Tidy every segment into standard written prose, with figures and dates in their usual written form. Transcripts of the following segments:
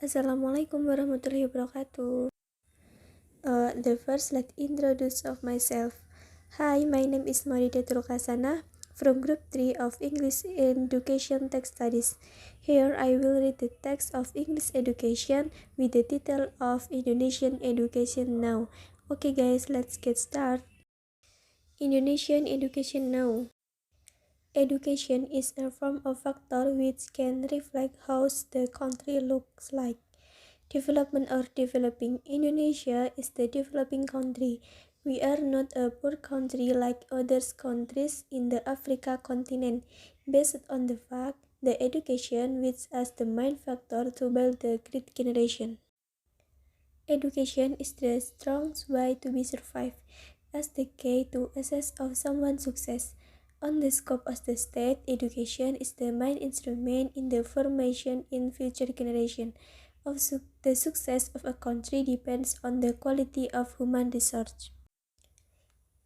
Assalamualaikum warahmatullahi wabarakatuh. The first let introduce of myself. Hi, my name is Marida Turkasana from Group 3 of English Education Text Studies. Here I will read the text of English Education with the title of Indonesian Education Now. Okay guys, let's get started. Indonesian Education Now. Education is a form of factor which can reflect how the country looks like. Development or developing. Indonesia is the developing country. We are not a poor country like other countries in the Africa continent, based on the fact the education which as the main factor to build the great generation. Education is the strongest way to be survived as the key to assess of someone's success. On the scope of the state, education is the main instrument in the formation in future generation. The success of a country depends on the quality of human resource.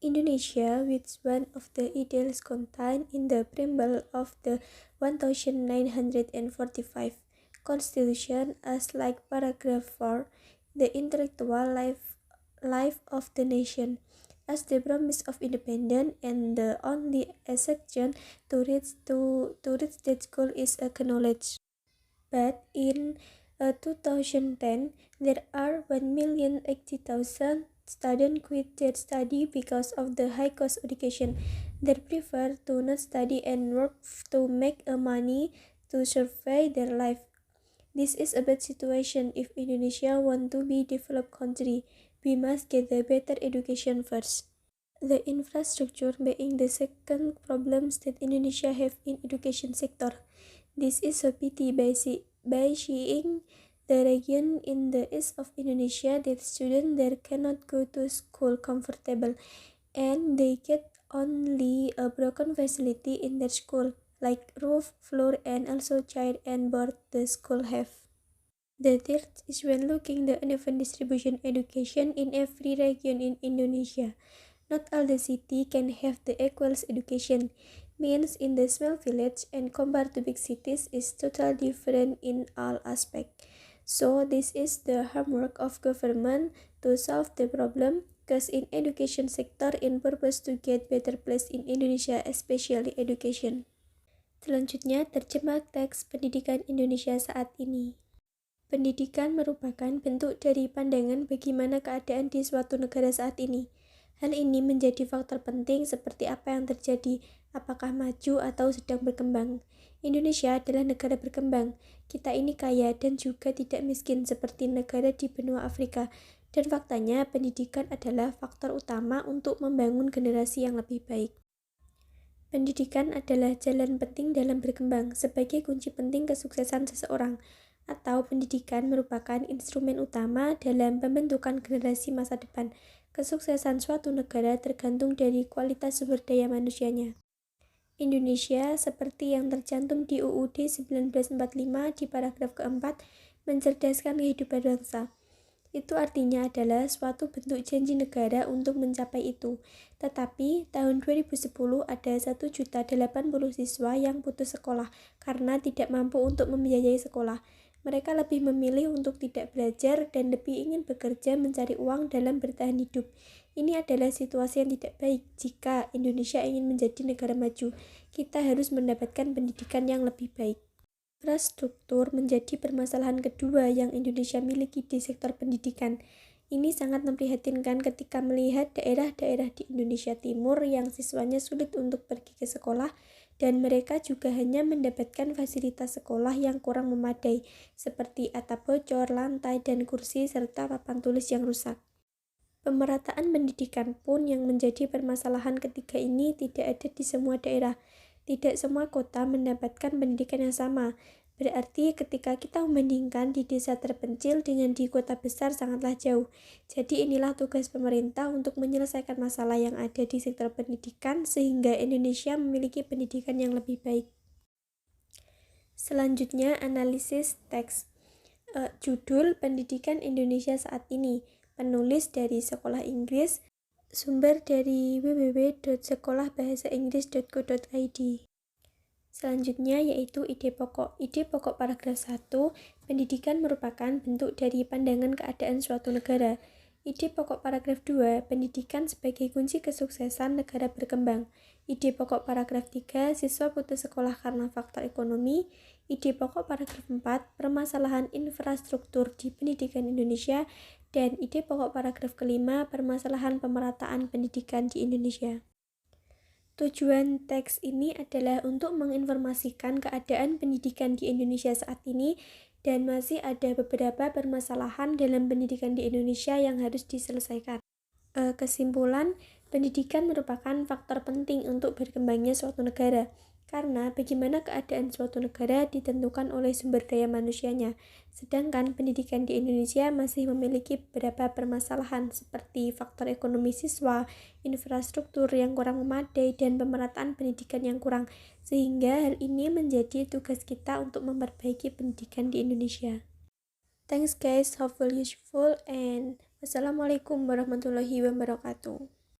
Indonesia, which one of the ideals contained in the preamble of the 1945 Constitution as like paragraph 4, the intellectual life of the nation, as the promise of independence and the only exception to reach that goal is acknowledged. But in 2010, there are 1,080,000 students quit their study because of the high cost education. They prefer to not study and work to make money to survive their life. This is a bad situation. If Indonesia want to be a developed country, we must get the better education first. The infrastructure being the second problem that Indonesia have in education sector. This is a pity by seeing the region in the east of Indonesia that students there cannot go to school comfortable and they get only a broken facility in their school like roof, floor and also chair and board the school have. The third is when looking the uneven distribution education in every region in Indonesia. Not all the city can have the equal education. Means in the small village and compared to big cities is totally different in all aspects. So this is the homework of government to solve the problem because in education sector in purpose to get better place in Indonesia especially education. Selanjutnya terjemah teks pendidikan Indonesia saat ini. Pendidikan merupakan bentuk dari pandangan bagaimana keadaan di suatu negara saat ini. Hal ini menjadi faktor penting seperti apa yang terjadi, apakah maju atau sedang berkembang. Indonesia adalah negara berkembang. Kita ini kaya dan juga tidak miskin seperti negara di benua Afrika. Dan faktanya pendidikan adalah faktor utama untuk membangun generasi yang lebih baik. Pendidikan adalah jalan penting dalam berkembang sebagai kunci penting kesuksesan seseorang. Atau pendidikan merupakan instrumen utama dalam pembentukan generasi masa depan. Kesuksesan suatu negara tergantung dari kualitas sumber daya manusianya. Indonesia, seperti yang tercantum di UUD 1945 di paragraf keempat, mencerdaskan kehidupan bangsa. Itu artinya adalah suatu bentuk janji negara untuk mencapai itu. Tetapi, tahun 2010 ada 1.080.000 siswa yang putus sekolah karena tidak mampu untuk membiayai sekolah. Mereka lebih memilih untuk tidak belajar dan lebih ingin bekerja mencari uang dalam bertahan hidup. Ini adalah situasi yang tidak baik. Jika Indonesia ingin menjadi negara maju, kita harus mendapatkan pendidikan yang lebih baik. Infrastruktur menjadi permasalahan kedua yang Indonesia miliki di sektor pendidikan. Ini sangat memprihatinkan ketika melihat daerah-daerah di Indonesia Timur yang siswanya sulit untuk pergi ke sekolah dan mereka juga hanya mendapatkan fasilitas sekolah yang kurang memadai seperti atap bocor, lantai, dan kursi serta papan tulis yang rusak. Pemerataan pendidikan pun yang menjadi permasalahan ketiga ini tidak ada di semua daerah. Tidak semua kota mendapatkan pendidikan yang sama. Berarti ketika kita membandingkan di desa terpencil dengan di kota besar sangatlah jauh. Jadi inilah tugas pemerintah untuk menyelesaikan masalah yang ada di sektor pendidikan sehingga Indonesia memiliki pendidikan yang lebih baik. Selanjutnya analisis teks. Judul Pendidikan Indonesia saat ini. Penulis dari Sekolah Inggris. Sumber dari www.sekolahbahasainggris.co.id. Selanjutnya yaitu ide pokok. Ide pokok paragraf 1, pendidikan merupakan bentuk dari pandangan keadaan suatu negara. Ide pokok paragraf 2, pendidikan sebagai kunci kesuksesan negara berkembang. Ide pokok paragraf 3, siswa putus sekolah karena faktor ekonomi. Ide pokok paragraf 4, permasalahan infrastruktur di pendidikan Indonesia. Dan ide pokok paragraf kelima, permasalahan pemerataan pendidikan di Indonesia. Tujuan teks ini adalah untuk menginformasikan keadaan pendidikan di Indonesia saat ini dan masih ada beberapa permasalahan dalam pendidikan di Indonesia yang harus diselesaikan. Kesimpulan, pendidikan merupakan faktor penting untuk berkembangnya suatu negara, karena bagaimana keadaan suatu negara ditentukan oleh sumber daya manusianya. Sedangkan pendidikan di Indonesia masih memiliki beberapa permasalahan seperti faktor ekonomi siswa, infrastruktur yang kurang memadai, dan pemerataan pendidikan yang kurang. Sehingga hal ini menjadi tugas kita untuk memperbaiki pendidikan di Indonesia. Thanks guys, hopefully useful, and wassalamualaikum warahmatullahi wabarakatuh.